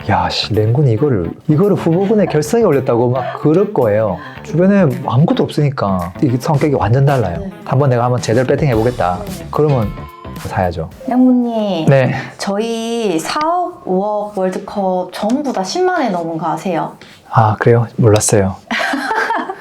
야, 씨, 랭군이 이거를 후보군에 결성에 올렸다고 막 그럴 거예요. 주변에 아무것도 없으니까 이게 성격이 완전 달라요. 한번 제대로 배팅 해보겠다. 그러면 사야죠. 양부님, 네. 저희 4억, 5억 월드컵 전부 다 10만에 넘은 거 아세요? 아, 그래요? 몰랐어요.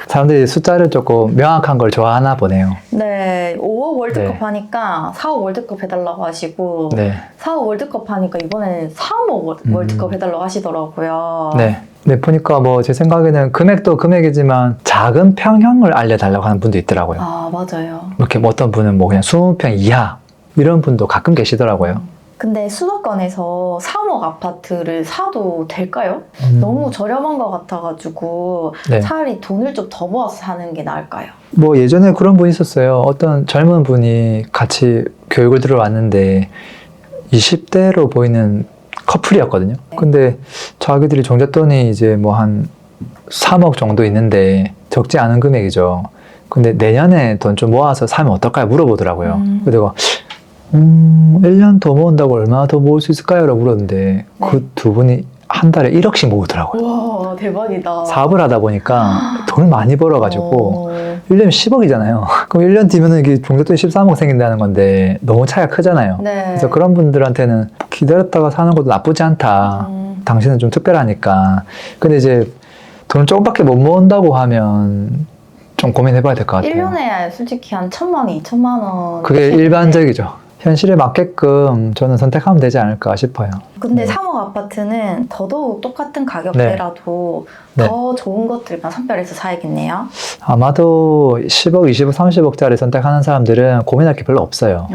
사람들이 숫자를 조금 명확한 걸 좋아하나 보네요. 네, 5억 월드컵 네. 하니까 4억 월드컵 해달라고 하시고 네. 4억 월드컵 하니까 이번에는 3억 월드컵 해달라고 하시더라고요. 네. 네, 보니까 뭐 제 생각에는 금액도 금액이지만 작은 평형을 알려달라고 하는 분도 있더라고요. 아, 맞아요. 이렇게 뭐 어떤 분은 뭐 그냥 20평 이하 이런 분도 가끔 계시더라고요. 근데 수도권에서 3억 아파트를 사도 될까요? 너무 저렴한 것 같아가지고 네. 차라리 돈을 좀 더 모아서 사는 게 나을까요? 뭐 예전에 그런 분이 있었어요. 어떤 젊은 분이 같이 교육을 들어왔는데 20대로 보이는 커플이었거든요. 근데 자기들이 정잣돈이 이제 뭐 한 3억 정도 있는데 적지 않은 금액이죠. 근데 내년에 돈 좀 모아서 사면 어떨까요? 물어보더라고요. 그래서 내가 1년 더 모은다고 얼마나 더 모을 수 있을까요? 라고 물었는데 그 두 분이 한 달에 1억씩 모으더라고요. 와, 대박이다. 사업을 하다 보니까 돈을 많이 벌어가지고 1년이면 10억이잖아요. 그럼 1년 뒤면은 이게 종잣돈이 13억 생긴다는 건데 너무 차이가 크잖아요. 네. 그래서 그런 분들한테는 기다렸다가 사는 것도 나쁘지 않다. 당신은 좀 특별하니까. 근데 이제 돈을 조금밖에 못 모은다고 하면 좀 고민해봐야 될 것 같아요. 1년에 솔직히 한 1,000만 원, 2천만 원. 그게 일반적이죠. 현실에 맞게끔 저는 선택하면 되지 않을까 싶어요. 근데 네. 3억 아파트는 더더욱 똑같은 가격대라도 네. 더 좋은 것들만 선별해서 사야겠네요. 아마도 10억, 20억, 30억짜리 선택하는 사람들은 고민할 게 별로 없어요.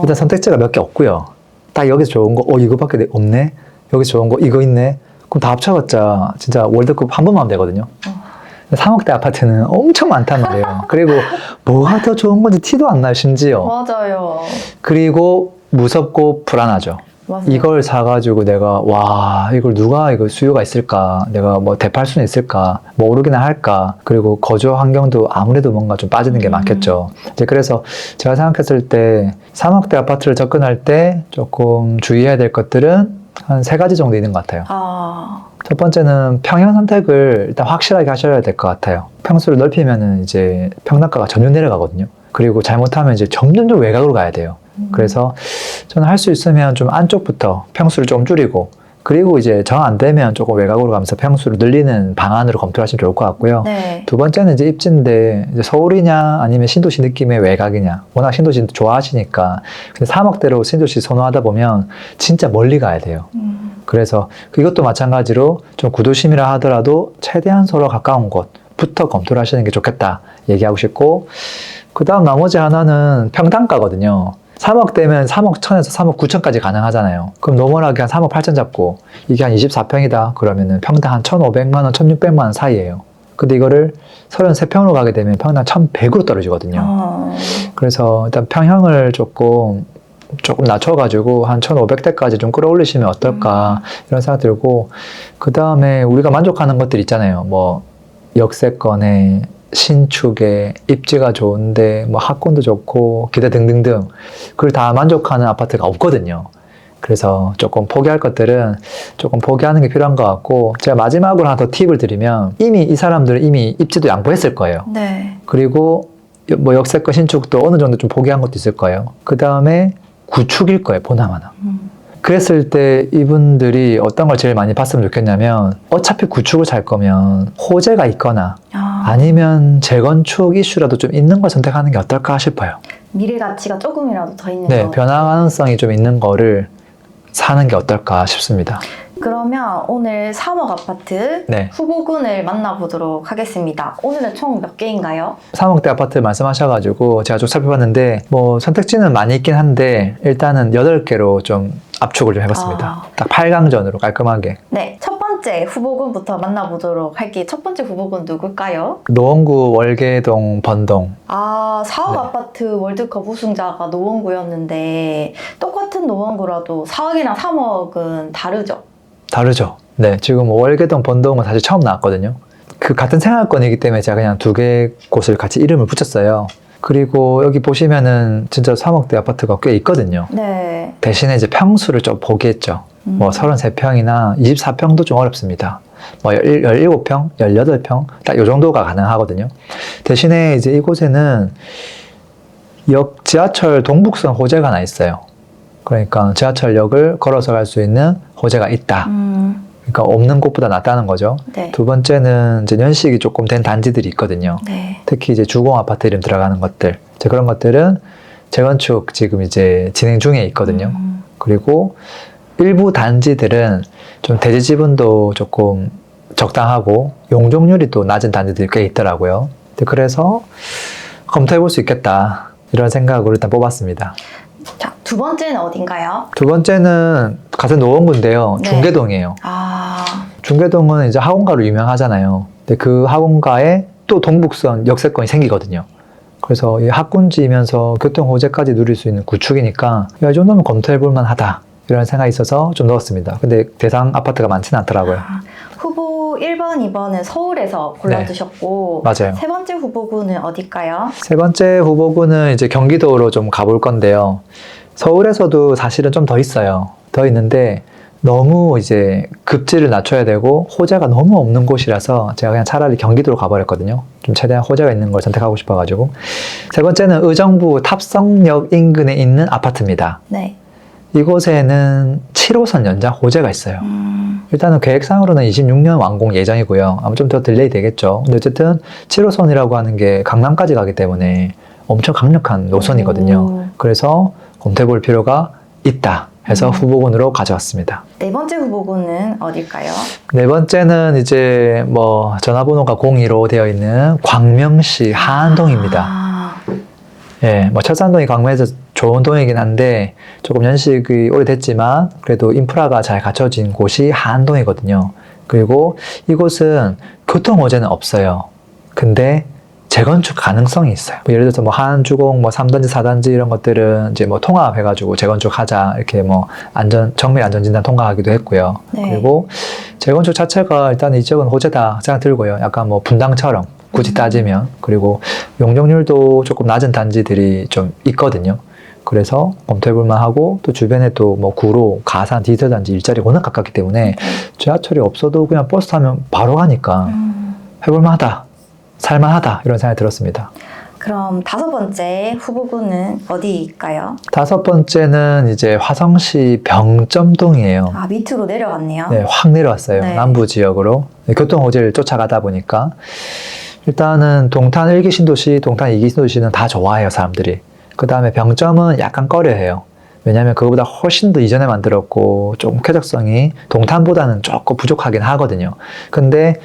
일단 선택지가 몇 개 없고요. 딱 여기서 좋은 거, 이거밖에 없네? 여기서 좋은 거, 이거 있네? 그럼 다 합쳐봤자 진짜 월드컵 한 번만 하면 되거든요. 3억대 아파트는 엄청 많단 말이에요. 그리고 뭐가 더 좋은 건지 티도 안 나요, 심지어. 맞아요. 그리고 무섭고 불안하죠. 맞아요. 이걸 사가지고 내가 이걸 누가 이거 수요가 있을까? 내가 뭐 대팔 수는 있을까? 뭐 오르기나 할까? 그리고 거주 환경도 아무래도 뭔가 좀 빠지는 게 많겠죠. 이제 그래서 제가 생각했을 때 3억대 아파트를 접근할 때 조금 주의해야 될 것들은 한 3가지 정도 있는 것 같아요. 첫 번째는 평형 선택을 일단 확실하게 하셔야 될 것 같아요. 평수를 넓히면은 이제 평당가가 전혀 내려가거든요. 그리고 잘못하면 이제 점점 외곽으로 가야 돼요. 그래서 저는 할 수 있으면 좀 안쪽부터 평수를 좀 줄이고, 그리고 이제 정 안 되면 조금 외곽으로 가면서 평수를 늘리는 방안으로 검토하시면 좋을 것 같고요. 네. 두 번째는 이제 입지인데 이제 서울이냐 아니면 신도시 느낌의 외곽이냐. 워낙 신도시 좋아하시니까. 근데 3억대로 신도시 선호하다 보면 진짜 멀리 가야 돼요. 그래서 이것도 마찬가지로 좀 구도심이라 하더라도 최대한 서로 가까운 곳부터 검토를 하시는 게 좋겠다 얘기하고 싶고, 그 다음 나머지 하나는 평당가거든요. 3억 되면 3억 1천에서 3억 9천까지 가능하잖아요. 그럼 노멀하게 한 3억 8천 잡고 이게 한 24평이다 그러면은 평당 한 1,500만 원, 1,600만 원 사이예요. 근데 이거를 33평으로 가게 되면 평당 1,100으로 떨어지거든요. 그래서 일단 평형을 조금 낮춰가지고 한 1,500대까지 좀 끌어올리시면 어떨까 이런 생각 들고, 그 다음에 우리가 만족하는 것들 있잖아요. 뭐 역세권에 신축에 입지가 좋은데 뭐 학군도 좋고 기대 등등등, 그걸 다 만족하는 아파트가 없거든요. 그래서 조금 포기할 것들은 조금 포기하는 게 필요한 것 같고, 제가 마지막으로 하나 더 팁을 드리면, 이미 이 사람들은 이미 입지도 양보했을 거예요. 네. 그리고 뭐 역세권 신축도 어느 정도 좀 포기한 것도 있을 거예요. 그 다음에 구축일 거예요, 보나마나. 그랬을 때 이분들이 어떤 걸 제일 많이 봤으면 좋겠냐면, 어차피 구축을 살 거면 호재가 있거나 아니면 재건축 이슈라도 좀 있는 걸 선택하는 게 어떨까 싶어요. 미래 가치가 조금이라도 더 있는 네, 거. 변화 가능성이 좀 있는 거를 사는 게 어떨까 싶습니다. 그러면 오늘 3억 아파트 네. 후보군을 만나보도록 하겠습니다. 오늘은 총 몇 개인가요? 3억대 아파트 말씀하셔가지고 제가 좀 살펴봤는데, 뭐 선택지는 많이 있긴 한데 일단은 8개로 좀 압축을 좀 해봤습니다. 딱 8강전으로 깔끔하게. 네, 첫 번째 후보군부터 만나보도록 할게요. 첫 번째 후보군 누굴까요? 노원구 월계동 번동. 4억 네. 아파트 월드컵 우승자가 노원구였는데, 똑같은 노원구라도 4억이나 3억은 다르죠? 다르죠. 네, 지금 월계동 번동은 사실 처음 나왔거든요. 그 같은 생활권이기 때문에 제가 그냥 2개 곳을 같이 이름을 붙였어요. 그리고 여기 보시면은 진짜 3억대 아파트가 꽤 있거든요. 네. 대신에 이제 평수를 좀 포기했죠. 뭐 33평이나 24평도 좀 어렵습니다. 뭐 17평, 18평 딱 이 정도가 가능하거든요. 대신에 이제 이곳에는 역 지하철 동북선 호재가 하나 있어요. 그러니까 지하철역을 걸어서 갈 수 있는 호재가 있다. 그러니까 없는 곳보다 낫다는 거죠. 네. 두 번째는 이제 연식이 조금 된 단지들이 있거든요. 네. 특히 이제 주공 아파트 이름 들어가는 것들, 이제 그런 것들은 재건축 지금 이제 진행 중에 있거든요. 그리고 일부 단지들은 좀 대지 지분도 조금 적당하고 용적률이 또 낮은 단지들이 꽤 있더라고요. 그래서 검토해 볼 수 있겠다 이런 생각으로 일단 뽑았습니다. 자, 두 번째는 어딘가요? 두 번째는 같은 노원구인데요. 네. 중계동이에요. 아, 중계동은 이제 학원가로 유명하잖아요. 근데 그 학원가에 또 동북선 역세권이 생기거든요. 그래서 이 학군지이면서 교통 호재까지 누릴 수 있는 구축이니까 야, 이 정도면 검토해 볼 만하다 이런 생각이 있어서 좀 넣었습니다. 근데 대상 아파트가 많지는 않더라고요. 후보 1번, 2번은 서울에서 골라주셨고 맞아요. 세 번째 후보군은 어딜까요? 세 번째 후보군은 이제 경기도로 좀 가볼 건데요. 서울에서도 사실은 좀 더 있어요. 더 있는데 너무 이제 급지를 낮춰야 되고 호재가 너무 없는 곳이라서 제가 그냥 차라리 경기도로 가버렸거든요. 좀 최대한 호재가 있는 걸 선택하고 싶어가지고. 세 번째는 의정부 탑성역 인근에 있는 아파트입니다. 네. 이곳에는 7호선 연장 호재가 있어요. 일단은 계획상으로는 26년 완공 예정이고요. 아마 좀 더 딜레이 되겠죠. 근데 어쨌든 7호선이라고 하는 게 강남까지 가기 때문에 엄청 강력한 노선이거든요. 그래서 검토해 볼 필요가 있다 해서 후보군으로 가져왔습니다. 네 번째 후보군은 어딜까요? 네 번째는 이제 뭐 전화번호가 02로 되어 있는 광명시 하안동입니다. 아, 예, 뭐 철산동이 광명에서 좋은 동이긴 한데 조금 연식이 오래됐지만 그래도 인프라가 잘 갖춰진 곳이 하안동이거든요. 그리고 이곳은 교통 호재는 없어요. 근데 재건축 가능성이 있어요. 뭐 예를 들어서 뭐 하안주공 뭐 3단지, 4단지 이런 것들은 이제 뭐 통합해가지고 재건축하자 이렇게 뭐 정밀 안전진단 통과하기도 했고요. 네. 그리고 재건축 자체가 일단 이 지역은 호재다 생각 들고요. 약간 뭐 분당처럼 굳이 따지면. 그리고 용적률도 조금 낮은 단지들이 좀 있거든요. 그래서 검토해볼만 하고 또 주변에 또 뭐 구로, 가산, 디지털 단지 일자리 워낙 가깝기 때문에 지하철이 없어도 그냥 버스 타면 바로 가니까 해볼만하다, 살만하다 이런 생각이 들었습니다. 그럼 다섯 번째 후보군은 어디일까요? 다섯 번째는 이제 화성시 병점동이에요. 아, 밑으로 내려갔네요. 네, 확 내려왔어요. 네. 남부 지역으로. 교통 호재를 쫓아가다 보니까 일단은 동탄 1기 신도시, 동탄 2기 신도시는 다 좋아해요, 사람들이. 그 다음에 병점은 약간 꺼려해요. 왜냐하면 그거보다 훨씬 더 이전에 만들었고 좀 쾌적성이 동탄보다는 조금 부족하긴 하거든요. 근데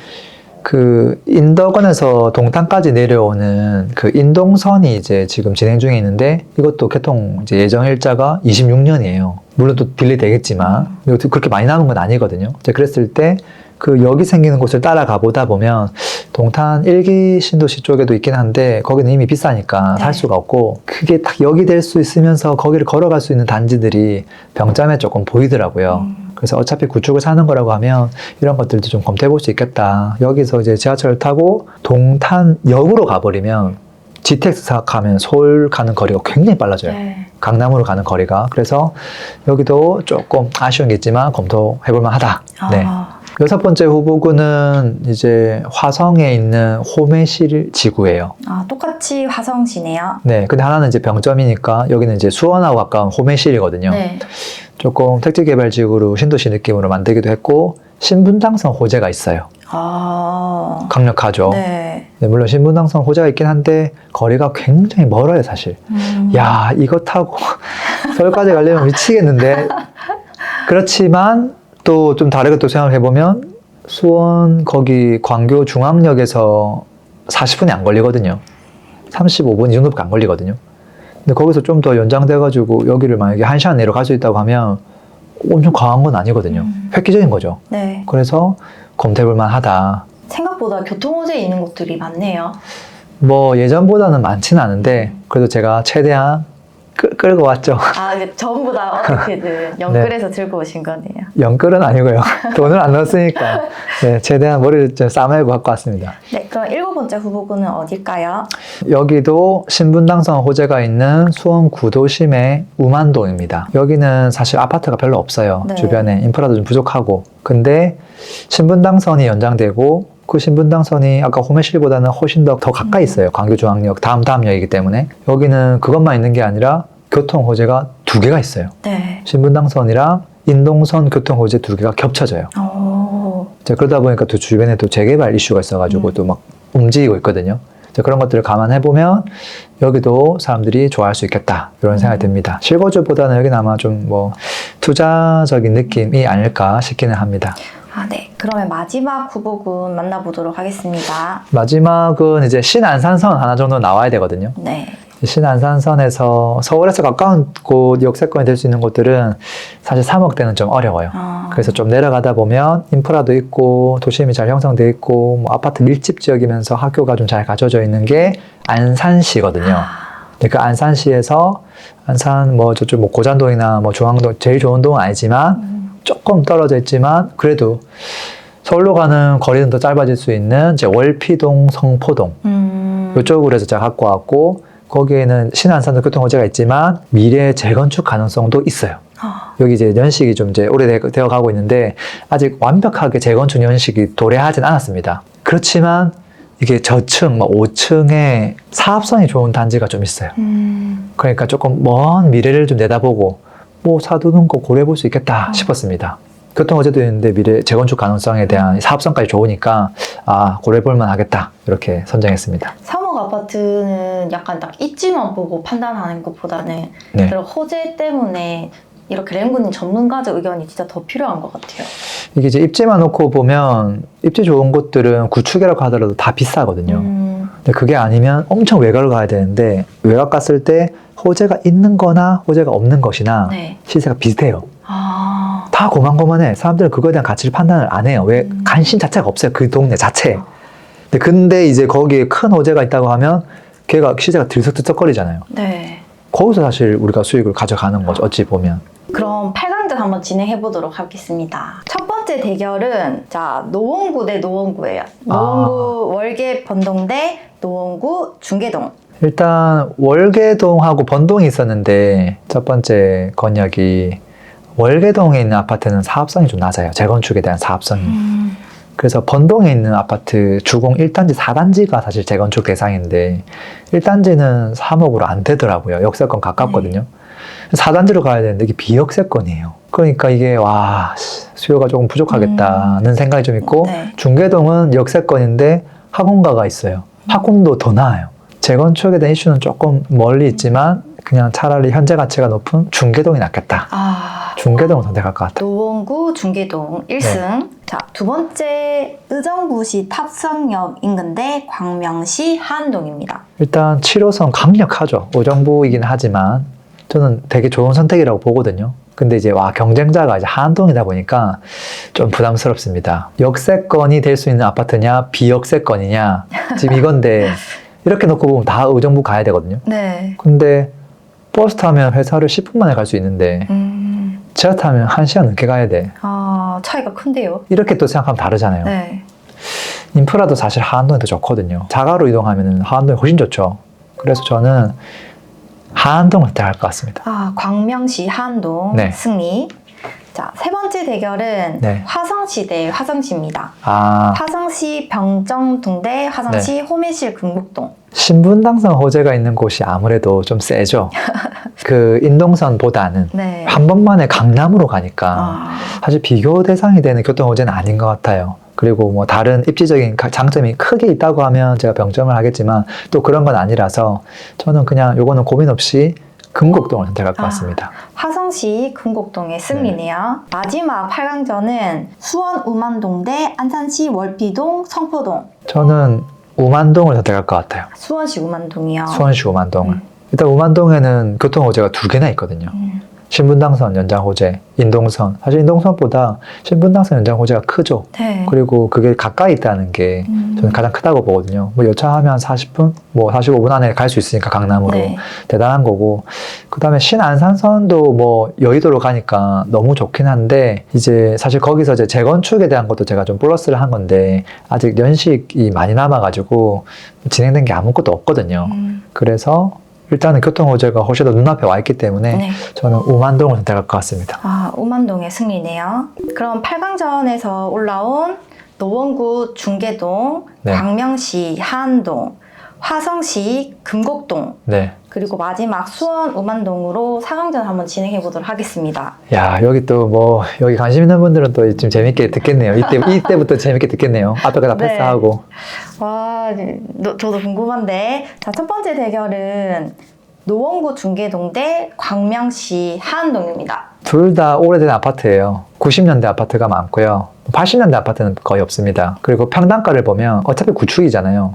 그 인덕원에서 동탄까지 내려오는 그 인동선이 이제 지금 진행 중에 있는데 이것도 개통 이제 예정 일자가 26년이에요. 물론 또 딜레이 되겠지만 이것도 그렇게 많이 남은 건 아니거든요. 이제 그랬을 때 그 여기 생기는 곳을 따라가 보다 보면 동탄 1기 신도시 쪽에도 있긴 한데 거기는 이미 비싸니까 네. 살 수가 없고 그게 딱 여기 될 수 있으면서 거기를 걸어갈 수 있는 단지들이 병점에 조금 보이더라고요. 그래서 어차피 구축을 사는 거라고 하면 이런 것들도 좀 검토해 볼 수 있겠다. 여기서 이제 지하철을 타고 동탄역으로 가버리면 GTX 생각하면 서울 가는 거리가 굉장히 빨라져요. 네. 강남으로 가는 거리가. 그래서 여기도 조금 아쉬운 게 있지만 검토해 볼 만하다. 네. 여섯 번째 후보군은 이제 화성에 있는 호매실 지구예요. 아, 똑같이 화성시네요. 네. 근데 하나는 이제 병점이니까 여기는 이제 수원하고 가까운 호매실이거든요. 네. 조금 택지개발지구로 신도시 느낌으로 만들기도 했고 신분당선 호재가 있어요. 아, 강력하죠. 네. 네, 물론 신분당선 호재가 있긴 한데 거리가 굉장히 멀어요, 사실. 야, 이거 타고 서울까지 가려면 미치겠는데. 그렇지만 또 좀 다르게 또 생각을 해보면 수원 거기 광교 중앙역에서 40분이 안 걸리거든요. 35분 이 정도밖에 안 걸리거든요. 근데 거기서 좀 더 연장돼가지고 여기를 만약에 1시간 내로 갈 수 있다고 하면 엄청 과한 건 아니거든요. 획기적인 거죠. 네. 그래서 검토해볼 만하다. 생각보다 교통호재 있는 곳들이 많네요. 뭐 예전보다는 많지는 않은데 그래도 제가 최대한 끌고 왔죠. 아, 이제 전부 다 어떻게든 연끌해서 들고 오신 거네요. 연끌은 아니고요. 돈을 안 넣었으니까 네, 최대한 머리를 좀 싸매고 갖고 왔습니다. 네, 그럼 7번째 후보군은 어딜까요? 여기도 신분당선 호재가 있는 수원 구도심의 우만동입니다. 여기는 사실 아파트가 별로 없어요. 네. 주변에 인프라도 좀 부족하고. 근데 신분당선이 연장되고 그 신분당선이 아까 호메실보다는 훨씬 더 가까이 있어요. 광교중앙역 다음역이기 때문에. 여기는 그것만 있는 게 아니라 교통 호재가 2개가 있어요. 네. 신분당선이랑 인동선 교통 호재 2개가 겹쳐져요. 오. 이제 그러다 보니까 또 주변에 또 재개발 이슈가 있어가지고 또 막 움직이고 있거든요. 이제 그런 것들을 감안해보면 여기도 사람들이 좋아할 수 있겠다 이런 생각이 듭니다. 실거주보다는 여기는 아마 좀 뭐 투자적인 느낌이 아닐까 싶기는 합니다. 아, 네. 그러면 마지막 후보군 만나보도록 하겠습니다. 마지막은 이제 신안산선 하나 정도 나와야 되거든요. 네. 신안산선에서 서울에서 가까운 곳 역세권이 될 수 있는 곳들은 사실 3억대는 좀 어려워요. 그래서 좀 내려가다 보면 인프라도 있고 도심이 잘 형성돼 있고 뭐 아파트 밀집 지역이면서 학교가 좀 잘 갖춰져 있는 게 안산시거든요. 그 안산시에서 안산 뭐 저쪽 뭐 고잔동이나 뭐 중앙동 제일 좋은 동은 아니지만 조금 떨어져 있지만 그래도 서울로 가는 거리는 더 짧아질 수 있는 이제 월피동, 성포동 이쪽으로 해서 제가 갖고 왔고 거기에는 신안산도 교통 호재가 있지만 미래 재건축 가능성도 있어요. 여기 이제 연식이 좀 이제 오래되어 가고 있는데 아직 완벽하게 재건축 연식이 도래하진 않았습니다. 그렇지만 이게 저층, 5층에 사업성이 좋은 단지가 좀 있어요. 그러니까 조금 먼 미래를 좀 내다보고 뭐 사두는 거 고려해 볼 수 있겠다 싶었습니다. 교통 호재도 있는데 미래 재건축 가능성에 대한 사업성까지 좋으니까 고려해 볼 만하겠다 이렇게 선정했습니다. 3억 아파트는 약간 딱 입지만 보고 판단하는 것보다는 네. 그런 호재 때문에 이렇게 랭군님 전문가적 의견이 진짜 더 필요한 것 같아요. 이게 이제 입지만 놓고 보면 입지 좋은 곳들은 구축이라고 하더라도 다 비싸거든요. 근데 그게 아니면 엄청 외곽을 가야 되는데 외곽 갔을 때 호재가 있는 거나 호재가 없는 것이나 네. 시세가 비슷해요. 아. 다 고만고만해. 사람들은 그거에 대한 가치를 판단을 안 해요. 왜? 관심 자체가 없어요. 그 동네 자체에. 근데 이제 거기에 큰 호재가 있다고 하면 걔가 시세가 들썩들썩거리잖아요. 네. 거기서 사실 우리가 수익을 가져가는 거죠. 어찌 보면. 그럼 8강전 한번 진행해 보도록 하겠습니다. 첫 번째 대결은 자 노원구 대 노원구예요. 노원구 월계 번동 대 노원구 중계동. 일단 월계동하고 번동이 있었는데 첫 번째 건약이 월계동에 있는 아파트는 사업성이 좀 낮아요. 재건축에 대한 사업성이. 그래서 번동에 있는 아파트 주공 1단지, 4단지가 사실 재건축 대상인데 1단지는 3억으로 안 되더라고요. 역세권 가깝거든요. 4단지로 가야 되는데 이게 비역세권이에요. 그러니까 이게 수요가 조금 부족하겠다는 생각이 좀 있고 네. 중계동은 역세권인데 학원가가 있어요. 학원도 더 나아요. 재건축에 대한 이슈는 조금 멀리 있지만 그냥 차라리 현재 가치가 높은 중계동이 낫겠다. 중계동을 선택할 것 같아요. 노원구 중계동 1승. 자, 두 번째 의정부시 탑성역 인근대 광명시 한동입니다. 일단 7호선 강력하죠. 의정부이긴 하지만 저는 되게 좋은 선택이라고 보거든요. 근데 이제 경쟁자가 이제 한동이다 보니까 좀 부담스럽습니다. 역세권이 될 수 있는 아파트냐 비역세권이냐 지금 이건데 이렇게 놓고 보면 다 의정부 가야 되거든요. 네. 근데 버스 타면 회사를 10분 만에 갈 수 있는데 지하 타면 1시간 넘게 가야 돼. 차이가 큰데요. 이렇게 또 생각하면 다르잖아요. 네. 인프라도 사실 하안동이 더 좋거든요. 자가로 이동하면 하안동이 훨씬 좋죠. 그래서 저는 하안동을 선택할 것 같습니다. 광명시 한동 네. 승리. 자, 세 번째 대결은 네. 화성시 대 화성시입니다. 아, 화성시 병정동 대 화성시 호매실 금북동. 신분당선 호재가 있는 곳이 아무래도 좀 세죠. 그 인동선보다는 네. 한 번만에 강남으로 가니까 사실 비교 대상이 되는 교통 호재는 아닌 것 같아요. 그리고 뭐 다른 입지적인 장점이 크게 있다고 하면 제가 병점을 하겠지만 또 그런 건 아니라서 저는 그냥 요거는 고민 없이 금곡동을 선택할 것 같습니다. 화성시 금곡동의 승리네요. 마지막 8강전은 수원 우만동 대 안산시 월피동 성포동. 저는 우만동을 선택할 것 같아요. 수원시 우만동이요. 수원시 우만동을. 일단 우만동에는 교통 호재가 2개나 있거든요. 신분당선 연장 호재, 인동선. 사실 인동선보다 신분당선 연장 호재가 크죠. 네. 그리고 그게 가까이 있다는 게 저는 가장 크다고 보거든요. 뭐 여차하면 40분, 뭐 45분 안에 갈 수 있으니까 강남으로 네. 대단한 거고. 그다음에 신안산선도 뭐 여의도로 가니까 너무 좋긴 한데 이제 사실 거기서 이제 재건축에 대한 것도 제가 좀 플러스를 한 건데 아직 연식이 많이 남아가지고 진행된 게 아무것도 없거든요. 그래서 일단은 교통호재가 훨씬 더 눈앞에 와 있기 때문에 네. 저는 우만동을 선택할 것 같습니다. 아, 우만동의 승리네요. 그럼 8강전에서 올라온 노원구 중계동, 네. 광명시 하안동, 화성시 금곡동, 네. 그리고 마지막 수원 우만동으로 4강전 한번 진행해 보도록 하겠습니다. 야, 여기 또 뭐, 여기 관심 있는 분들은 또 좀 재밌게 듣겠네요. 이때부터 재밌게 듣겠네요. 앞에 다 네. 패스하고. 와, 저도 궁금한데. 자, 첫 번째 대결은 노원구 중계동 대 광명시 하안동입니다. 둘 다 오래된 아파트예요. 90년대 아파트가 많고요. 80년대 아파트는 거의 없습니다. 그리고 평당가를 보면 어차피 구축이잖아요.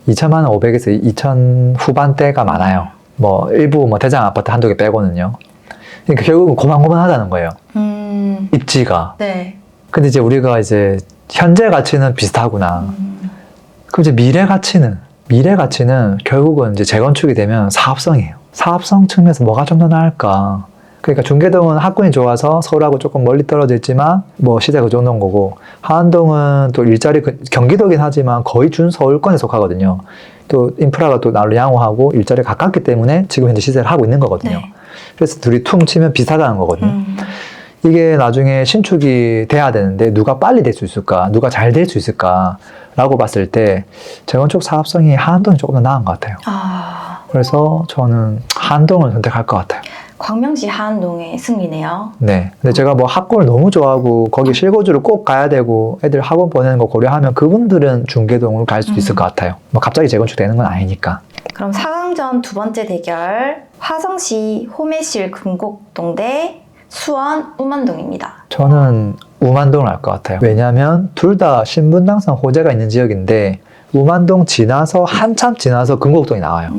2천만 원 500에서 2천 후반대가 많아요. 뭐 일부 뭐 대장 아파트 한두 개 빼고는요. 그러니까 결국은 고만고만하다는 거예요. 입지가. 네. 근데 이제 우리가 이제 현재 가치는 비슷하구나. 그럼 이제 미래 가치는 결국은 이제 재건축이 되면 사업성이에요. 사업성 측면에서 뭐가 좀 더 나을까? 그러니까 중계동은 학군이 좋아서 서울하고 조금 멀리 떨어져 있지만 뭐 시대가 그 정도인 거고, 하안동은 또 일자리 경기도긴 하지만 거의 준서울권에 속하거든요. 또 인프라가 또 나로 양호하고 일자리가 가깝기 때문에 지금 현재 시세를 하고 있는 거거든요. 네. 그래서 둘이 퉁 치면 비슷하다는 거거든요. 이게 나중에 신축이 돼야 되는데 누가 빨리 될 수 있을까? 누가 잘 될 수 있을까? 라고 봤을 때 재건축 사업성이 하안동이 조금 더 나은 것 같아요. 그래서 저는 하안동을 선택할 것 같아요. 광명시 하안동의 승리네요. 네. 근데 제가 뭐 학군을 너무 좋아하고 거기 실거주를 꼭 가야 되고 애들 학원 보내는 거 고려하면 그분들은 중계동으로 갈 수도 있을 것 같아요. 뭐 갑자기 재건축 되는 건 아니니까. 그럼 4강전 두 번째 대결 화성시 호매실 금곡동 대 수원 우만동입니다. 저는 우만동을 할 것 같아요. 왜냐하면 둘 다 신분당선 호재가 있는 지역인데 우만동 지나서 한참 지나서 금곡동이 나와요.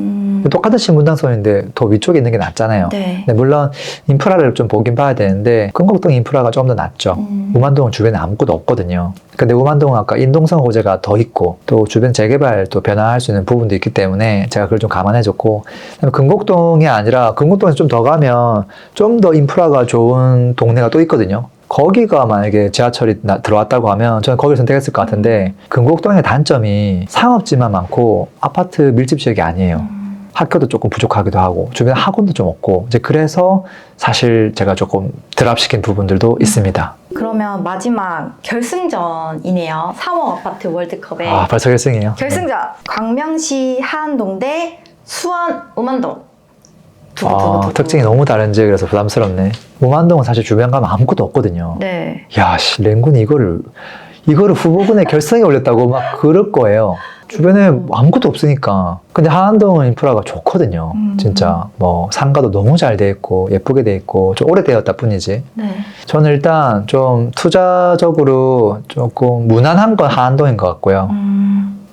똑같은 신분당선인데 더 위쪽에 있는 게 낫잖아요. 네. 근데 물론 인프라를 좀 보긴 봐야 되는데 금곡동 인프라가 좀 더 낫죠. 우만동은 주변에 아무것도 없거든요. 근데 우만동은 아까 인동선 호재가 더 있고 또 주변 재개발 또 변화할 수 있는 부분도 있기 때문에 제가 그걸 좀 감안해줬고, 금곡동이 아니라 금곡동에서 좀 더 가면 좀 더 인프라가 좋은 동네가 또 있거든요. 거기가 만약에 지하철이 들어왔다고 하면 저는 거기를 선택했을 것 같은데, 금곡동의 단점이 상업지만 많고 아파트 밀집 지역이 아니에요. 학교도 조금 부족하기도 하고 주변에 학원도 좀 없고, 이제 그래서 사실 제가 조금 드랍시킨 부분들도 있습니다. 그러면 마지막 결승전이네요. 3억 아파트 월드컵의 아, 벌써 결승이에요. 결승전. 광명시 하안동 대 수원 우만동. 아, 특징이 너무 다른 지역이라서 부담스럽네. 우만동은 사실 주변 가면 아무것도 없거든요. 네. 야, 씨, 랭군이 이거를 후보군에 결승에 올렸다고 막 그럴 거예요. 주변에 아무것도 없으니까. 근데 하안동은 인프라가 좋거든요. 진짜 뭐 상가도 너무 잘 돼 있고 예쁘게 돼 있고 좀 오래되었다 뿐이지. 네. 저는 일단 좀 투자적으로 조금 무난한 건 하안동인 것 같고요.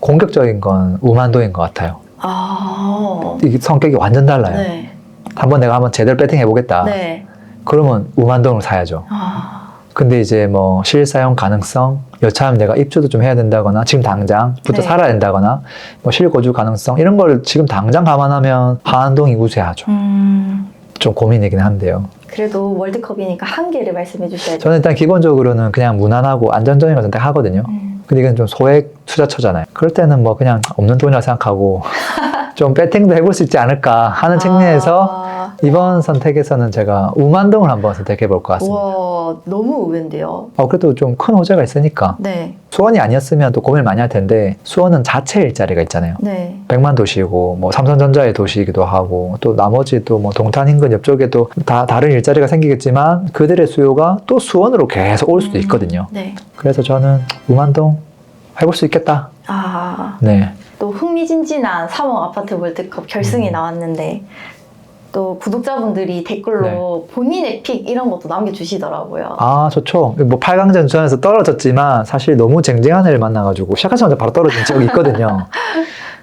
공격적인 건 우만동인 것 같아요. 이게 성격이 완전 달라요. 네. 내가 한번 제대로 배팅 해보겠다. 네. 그러면 우만동을 사야죠. 근데 이제 뭐 실사용 가능성, 여차하면 내가 입주도 좀 해야 된다거나 지금 당장부터 네. 살아야 된다거나 뭐 실거주 가능성 이런 걸 지금 당장 감안하면 하안동이 우세하죠. 좀 고민이긴 한데요. 그래도 월드컵이니까 한 개를 말씀해 주셔야죠. 저는 일단 기본적으로는 그냥 무난하고 안전적인 걸 선택하거든요. 근데 이건 좀 소액 투자처잖아요. 그럴 때는 뭐 그냥 없는 돈이라 생각하고 좀 배팅도 해볼 수 있지 않을까 하는 측면에서 이번 선택에서는 제가 우만동을 한번 선택해 볼 것 같습니다. 우와, 너무 의외인데요. 그래도 좀 큰 호재가 있으니까. 네. 수원이 아니었으면 또 고민을 많이 할 텐데 수원은 자체 일자리가 있잖아요. 네. 100만 도시고 뭐 삼성전자의 도시이기도 하고 또 나머지 또 뭐 동탄 인근 옆쪽에도 다 다른 일자리가 생기겠지만 그들의 수요가 또 수원으로 계속 올 수도 있거든요. 네. 그래서 저는 우만동 해볼 수 있겠다. 네. 또 흥미진진한 3억 아파트 월드컵 결승이 나왔는데 또 구독자분들이 댓글로 본인의 픽 이런 것도 남겨주시더라고요. 아, 좋죠. 뭐 8강전 전에서 떨어졌지만 사실 너무 쟁쟁한 애를 만나가지고 시작하자마자 바로 떨어진 적이 있거든요.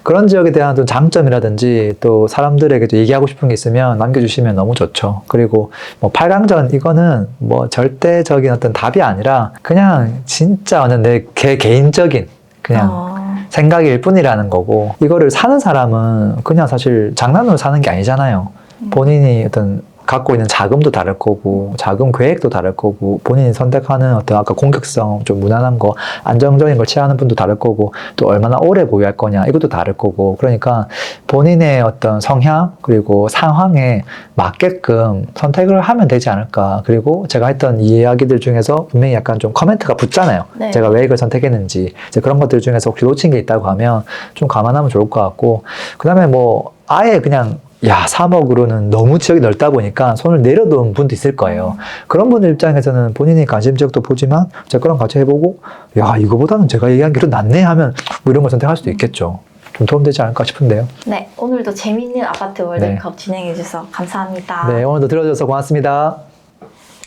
그런 지역에 대한 또 장점이라든지 또 사람들에게 또 얘기하고 싶은 게 있으면 남겨주시면 너무 좋죠. 그리고 뭐 8강전 이거는 뭐 절대적인 어떤 답이 아니라 그냥 진짜 완전 내 개인적인 그냥 생각일 뿐이라는 거고, 이거를 사는 사람은 그냥 사실 장난으로 사는 게 아니잖아요. 본인이 어떤 갖고 있는 자금도 다를 거고, 자금 계획도 다를 거고, 본인이 선택하는 어떤 아까 공격성, 좀 무난한 거, 안정적인 걸 취하는 분도 다를 거고, 또 얼마나 오래 보유할 거냐, 이것도 다를 거고, 그러니까 본인의 어떤 성향, 그리고 상황에 맞게끔 선택을 하면 되지 않을까. 그리고 제가 했던 이야기들 중에서 분명히 약간 좀 코멘트가 붙잖아요. 네. 제가 왜 이걸 선택했는지. 이제 그런 것들 중에서 혹시 놓친 게 있다고 하면 좀 감안하면 좋을 것 같고, 그 다음에 뭐, 아예 그냥 3억으로는 너무 지역이 넓다 보니까 손을 내려놓은 분도 있을 거예요. 그런 분들 입장에서는 본인이 관심 지역도 보지만 제 거랑 같이 해보고, 이거보다는 제가 얘기한 게 더 낫네 하면 뭐 이런 걸 선택할 수도 있겠죠. 좀 도움되지 않을까 싶은데요. 네, 오늘도 재미있는 아파트 월드컵 진행해 주셔서 감사합니다. 네, 오늘도 들어줘서 고맙습니다.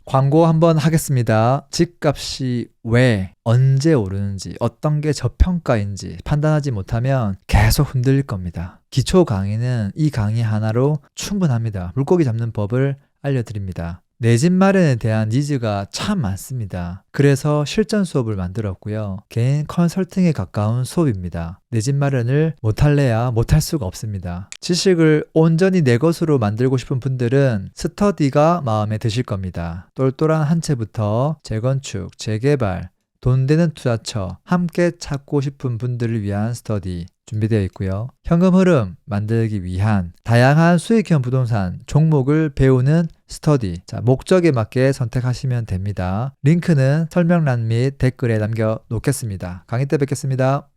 광고 한번 하겠습니다. 집값이 왜, 언제 오르는지, 어떤 게 저평가인지 판단하지 못하면 계속 흔들릴 겁니다. 기초 강의는 이 강의 하나로 충분합니다. 물고기 잡는 법을 알려드립니다. 내 집 마련에 대한 니즈가 참 많습니다. 그래서 실전 수업을 만들었고요. 개인 컨설팅에 가까운 수업입니다. 내 집 마련을 못할래야 못할 수가 없습니다. 지식을 온전히 내 것으로 만들고 싶은 분들은 스터디가 마음에 드실 겁니다. 똘똘한 한 채부터 재건축, 재개발, 돈 되는 투자처 함께 찾고 싶은 분들을 위한 스터디 준비되어 있고요. 현금 흐름 만들기 위한 다양한 수익형 부동산 종목을 배우는 스터디. 자, 목적에 맞게 선택하시면 됩니다. 링크는 설명란 및 댓글에 남겨 놓겠습니다. 강의 때 뵙겠습니다.